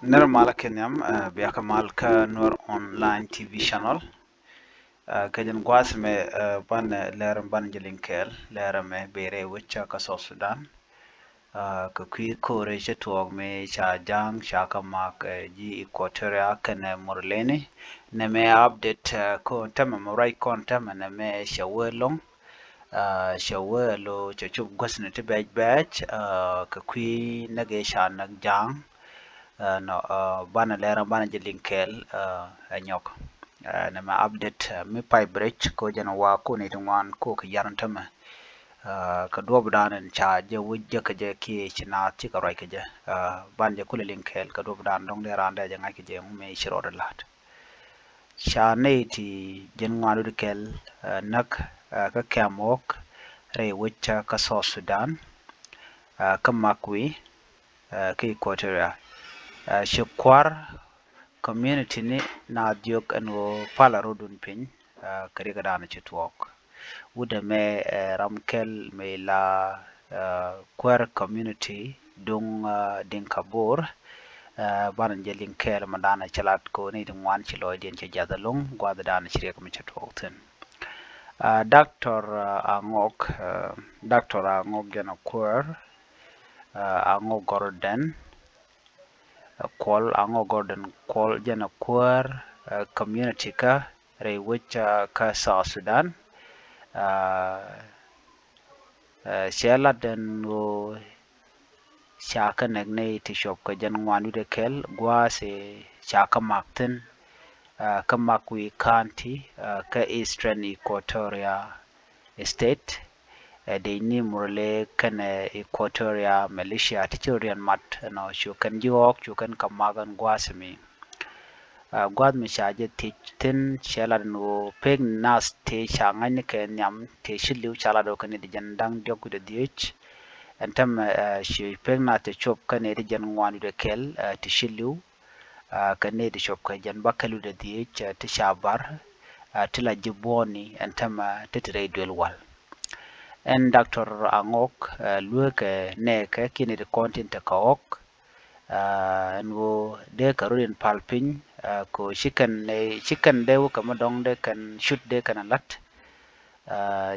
Nirmala Kenyam, Biakamalka Nur online TV channel. Kajan Guasme, Ban Laram Banjalinkel, Larame Bere Wicha Kaso Sudan. Kakui Kore Chetuog me Cha Jang Shaka Mark G Equatoria Kene Murleni. Neme update ko tema marai kon tema neme shawelong. Shawelo Chachub Gwasne Tibet Batch, Kakui Nage Shanag Jang. No bana lera bana jelinkel anyok na ma update mi pai bridge ko jana wa ko ne twan ko ka yaran tama ka do budan cha je wujje ka je ki china ti ka rai ka je ban je kula linkel ka do budan dong de randa je ngai ka je mu me shiro de lat cha ne ti jen ngwalu de kel nak ka kamok re wujja ka so sudan ka makwi ka equatoria Shukwar community ni na diok anwo pala rodun pin kari kadana chitwok wuda me ramkel me la kwar community dung dinkabur baran jelin kel madana chalat ko ni dungwan chilo den che jadalung gwada dana chire ko chitwok tin Dr. Angok Dr. Angok gena kwar Angok Gordon Kwal Ango Gordon Kwal jana kwar community ka re which ka South Sudan shela den wo shaka nagne ti shop ka jan ngwanu de kel gwa se shaka makten ka makwi county ka Eastern Equatoria State de ni murle kan Equatoria militia tichorian mat no shukan jiok shukan kamagan gwasmi gwad mi shaje tin shela no peg nas te shangan ke nyam te shilu chala do kan de jandang dioku de dich entam shi peg na te chop kan de jan ngwanu de kel te shilu kan de chop ka jan bakalu de dich te shabar tila jiboni entam te tre dwelwal en Dr. Angok lueke neke kini de content ka ok ngo de karudin palpin ko chicken de ka madong de kan shoot de kan lat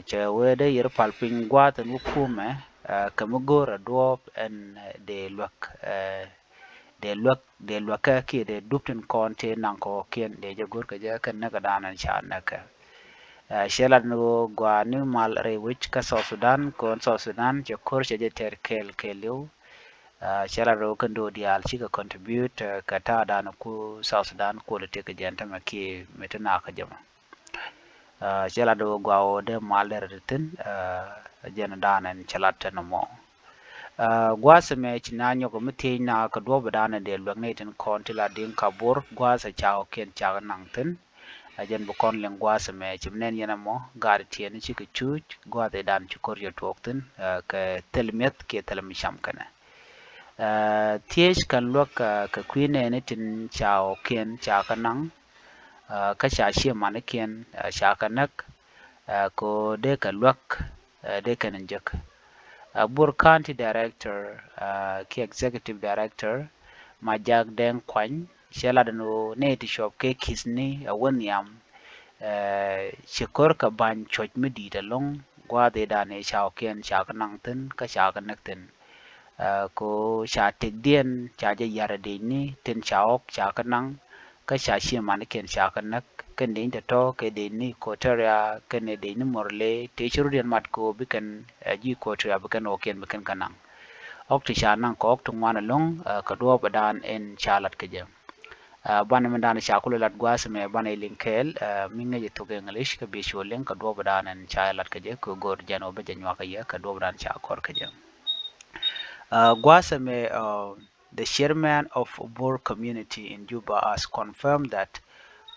che we de yer palpin gwa tan ukume ka mugora drop en de luak ki de duptin content nan ko kien de jagor ka ja kan na ka danan cha naka shelan no gwa ni mal re which ka South Sudan kon South Sudan je kor je ter keliu shela ro kando dial chi ka contribute ka ta da na ku South Sudan ko le te ka janta ma ki metana ka jama shela do gwa o de mal de tin jena danan chalata no mo gwa se me chinanyo ko mti na ka do badana de lwangne tin kon tila din kabur gwa sa chao ken cha nang tin ajen bu kon len gwa se me chimnen yana mo gar tien chi ka chuch gwa de dan chi kor yo toktin ka telmet ke telmisham kana tiech kan lwak ka kwine ne tin chao ken cha kanang ka cha shi man ken cha kanak ko de ka lwak de kan njek Bur County Director ki Executive Director Majak Den Kwany shela dano ne ti shop ke kisni awanyam shikor ka ban choch medi da long gwa de dane chao ken cha kanang tin ka cha kanak tin ko cha tek dien cha je yara de ni tin chaok cha kanang ka cha shi man ken cha kanak ken de to ke de ni ko teria ken de ni morle te churu den mat ko biken ji ko teria biken o ken biken kanang ok ti cha nang ko ok tung wana long ka do badan en chalat ke je bana men dana cha kula lat gwas me bana linkel minga je to english ka bi sholen ka do badan en chalat ke je ko gor jano be janwa ka ye ka do badan cha kor ke je Guasame, the chairman of Bor community in Juba, has confirmed that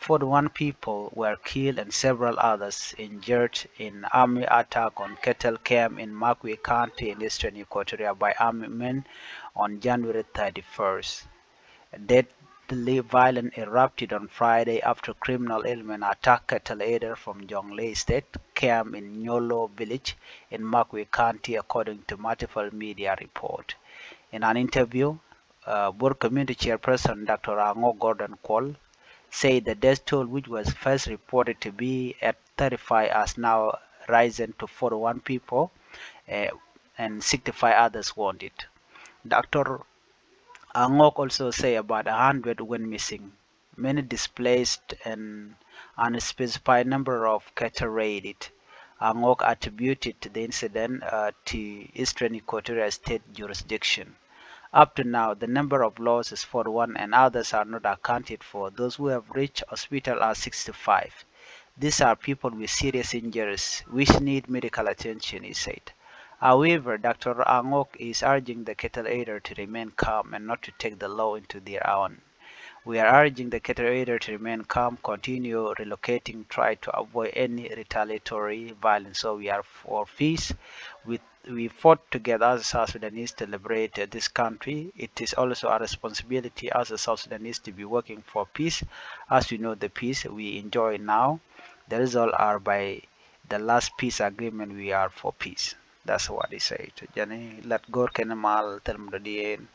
41 people were killed and several others injured in army attack on cattle camp in Makwe County in eastern Equatoria by army men on January 31st. Deadly violence erupted on Friday after criminal elements attacked cattle header from Jonglei State camp in Nyolo village in Makwe County, according to multiple media reports. In an interview Board Community Chairperson Dr. Ango Gordon Kwol said the death toll, which was first reported to be at 35, has now risen to 41 people, uh, and 65 others wounded. Dr. Angok also say about 100 went missing, many displaced, and unspecified number of cattle raided. Angok attributed the incident to Eastern Equatorial State jurisdiction. Up to now, the number of losses is 41 and others are not accounted for. Those who have reached hospital are 65. These are people with serious injuries which need medical attention, he said. However, Dr. Angok is urging the cattle aider to remain calm and not to take the law into their own. We are urging the cattle aider to remain calm, continue relocating, try to avoid any retaliatory violence. So we are for peace. We fought together as South Sudanese to liberate this country. It is also our responsibility as a South Sudanese to be working for peace. As we know, the peace we enjoy now, the result are by the last peace agreement. We are for peace. That's what he said. Jani let go kenamal term dien.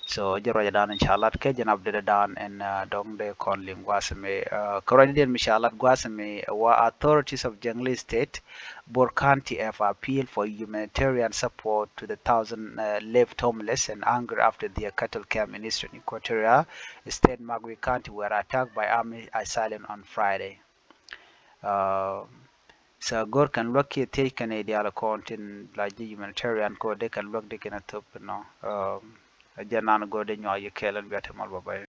So jaro dan inshallah ke janab de dan and dong de kon lim gwasame koradian inshallah gwasame wa authorities of Jonglei State Bor County have appealed for humanitarian support to the thousand left homeless and angry after their cattle camp in eastern Equatoria State Magui County were attacked by army assailants on Friday. Uh, so gor kan loki take kan ideal content like humanitarian ko de kan lok de kan top no janan go de nyo ye kelan biata mal babay